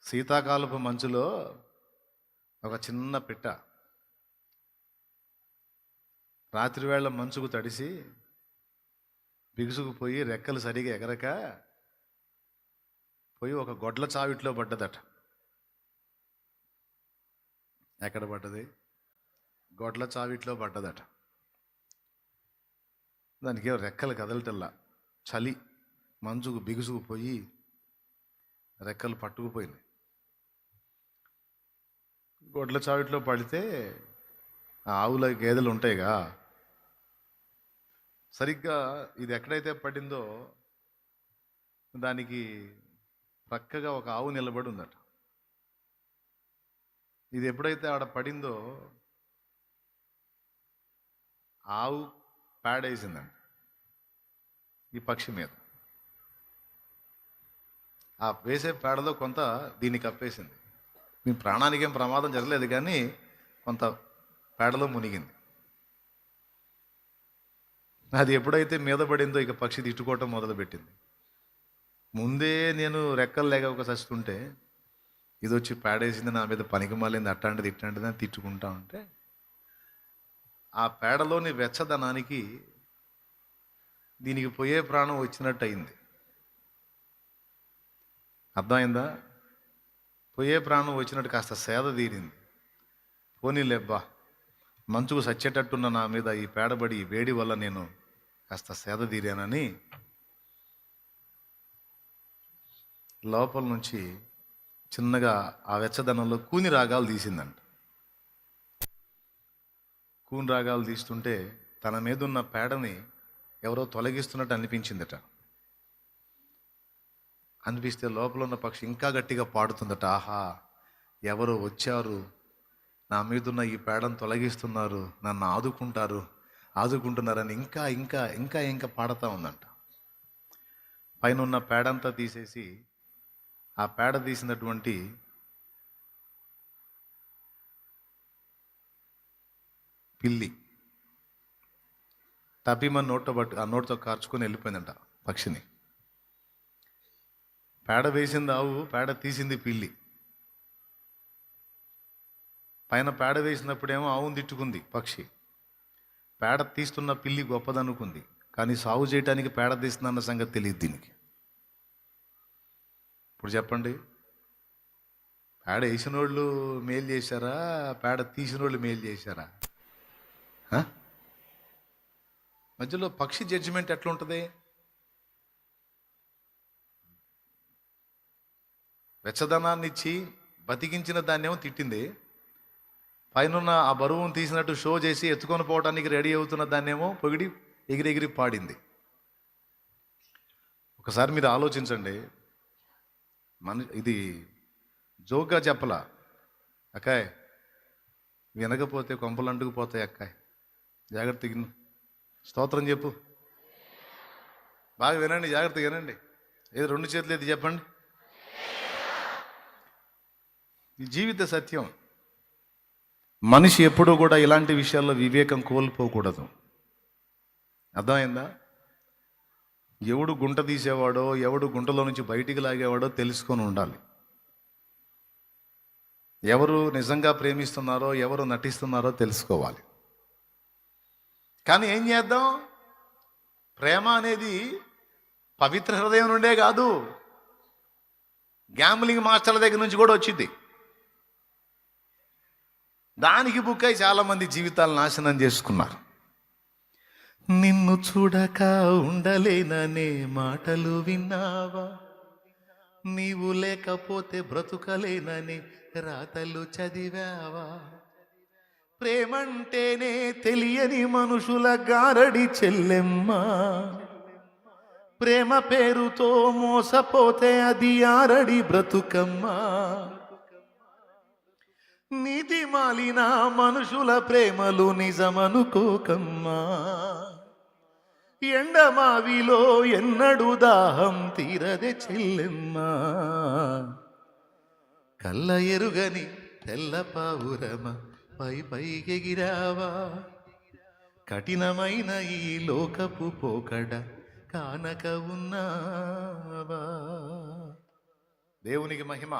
శీతాకాలపు మంచులో ఒక చిన్న పిట్ట రాత్రివేళ మంచుకు తడిసి బిగుసుకుపోయి రెక్కలు సరిగా ఎగరక పోయి ఒక గొడ్ల చావిట్లో పడ్డదట. ఎక్కడ పడ్డది? గొడ్ల చావిట్లో పడ్డదట. దానికి రెక్కలు కదలటల్లా, చలి మంచుకు బిగుసుకుపోయి రెక్కలు పట్టుకుపోయింది. గొడ్ల చావిట్లో పడితే ఆవుల గేదెలు ఉంటాయిగా, సరిగ్గా ఇది ఎక్కడైతే పడిందో దానికి పక్కగా ఒక ఆవు నిలబడి ఉందట. ఇది ఎప్పుడైతే ఆడ పడిందో ఆవు పేడేసిందంట ఈ పక్షి మీద. ఆ వేసే పేడలో కొంత దీన్ని కప్పేసింది. మీ ప్రాణానికి ఏం ప్రమాదం జరగలేదు, కానీ కొంత పేడలో మునిగింది. అది ఎప్పుడైతే మీద పడిందో ఇక పక్షి తిట్టుకోవటం మొదలుపెట్టింది. ముందే నేను రెక్కలు లేక ఒక చస్తుంటే ఇది వచ్చి పేడేసింది, నా మీద పనికి మాలింది, అట్టాంటిది ఇట్లాంటిది అని తిట్టుకుంటా ఉంటే ఆ పేడలోని వెచ్చదనానికి దీనికి పోయే ప్రాణం వచ్చినట్టు అయింది. అర్థమైందా? పోయే ప్రాణం వచ్చినట్టు కాస్త సేద తీరింది. పోనీలేబ్బా, మంచుకు సచ్చేటట్టున్న నా మీద ఈ పేడబడి వేడి వల్ల నేను కాస్త సేద తీరానని లోపల నుంచి చిన్నగా ఆ వెచ్చదనంలో కూని రాగాలు తీసిందంట. కూని రాగాలు తీస్తుంటే తన మీద ఉన్న పేడని ఎవరో తొలగిస్తున్నట్టు అనిపించిందట. అనిపిస్తే లోపల ఉన్న పక్షి ఇంకా గట్టిగా పాడుతుందట, ఆహా ఎవరో వచ్చారు, నా మీదున్న ఈ పేడను తొలగిస్తున్నారు, నన్ను ఆదుకుంటున్నారని ఇంకా ఇంకా ఇంకా ఇంకా పాడుతూ ఉందంట. పైన ఉన్న పేడంతా తీసేసి ఆ పేడ తీసినటువంటి పిల్లి తప్పిమని ఆ నోటితో కార్చుకొని వెళ్ళిపోయిందంట పక్షిని. పేడ వేసింది ఆవు, పేడ తీసింది పిల్లి. పైన పేడ వేసినప్పుడేమో ఆవును తిట్టుకుంది పక్షి, పేడ తీస్తున్న పిల్లి గొప్పదనుకుంది. కానీ సాగు చేయడానికి పేడ తీస్తుందన్న సంగతి తెలియదు దీనికి. ఇప్పుడు చెప్పండి, పేడ వేసిన వాళ్ళు మేలు చేశారా, పేడ తీసిన వాళ్ళు మేలు చేశారా? మధ్యలో పక్షి జడ్జిమెంట్ ఎట్లుంటుంది? వెచ్చదనాన్ని ఇచ్చి బతికించిన దాన్నేమో తిట్టింది, పైన ఆ బరువును తీసినట్టు షో చేసి ఎత్తుకొని పోవడానికి రెడీ అవుతున్న దాన్నేమో పొగిడి ఎగిరెగిరి పాడింది. ఒకసారి మీరు ఆలోచించండి. ఇది జోక్గా చెప్పలా, అక్కాయ్ వినకపోతే కొంపలు అంటుకుపోతాయి, అక్కాయ్ జాగ్రత్తగా స్తోత్రం చెప్పు, బాగా వినండి, జాగ్రత్తగా వినండి. ఏదో రెండు చేతులు ఎత్తి చెప్పండి. ఈ జీవిత సత్యం. మనిషి ఎప్పుడూ కూడా ఇలాంటి విషయాల్లో వివేకం కోల్పోకూడదు. అర్థమైందా? ఎవడు గుంట తీసేవాడో, ఎవడు గుంటలో నుంచి బయటికి లాగేవాడో తెలుసుకొని ఉండాలి. ఎవరు నిజంగా ప్రేమిస్తున్నారో, ఎవరు నటిస్తున్నారో తెలుసుకోవాలి. కానీ ఏం చేద్దాం? ప్రేమ అనేది పవిత్ర హృదయం నుండే కాదు, గ్యాంబ్లింగ్ మాస్టర్ల దగ్గర నుంచి కూడా వచ్చింది. దానికి బుక్కై చాలామంది జీవితాలు నాశనం చేసుకున్నారు. నిన్ను చూడక ఉండలేననే మాటలు విన్నావా, నీవు లేకపోతే బ్రతుకలేనని రాతలు చదివావా, ప్రేమంటేనే తెలియని మనుషుల గారడి చెల్లెమ్మ, ప్రేమ పేరుతో మోసపోతే అది ఆరడి బ్రతుకమ్మా, నీతి మాలిన మనుషుల ప్రేమలు నిజమనుకోకమ్మా, ఎండమావిలో ఎన్నడు దాహం తీరదే చెల్లెమ్మా, కళ్ళ ఎరుగని తెల్ల పావురమ పై పైకెగిరావా, కఠినమైన ఈ లోకపు పోకడ కానక ఉన్నావా. దేవునికి మహిమ.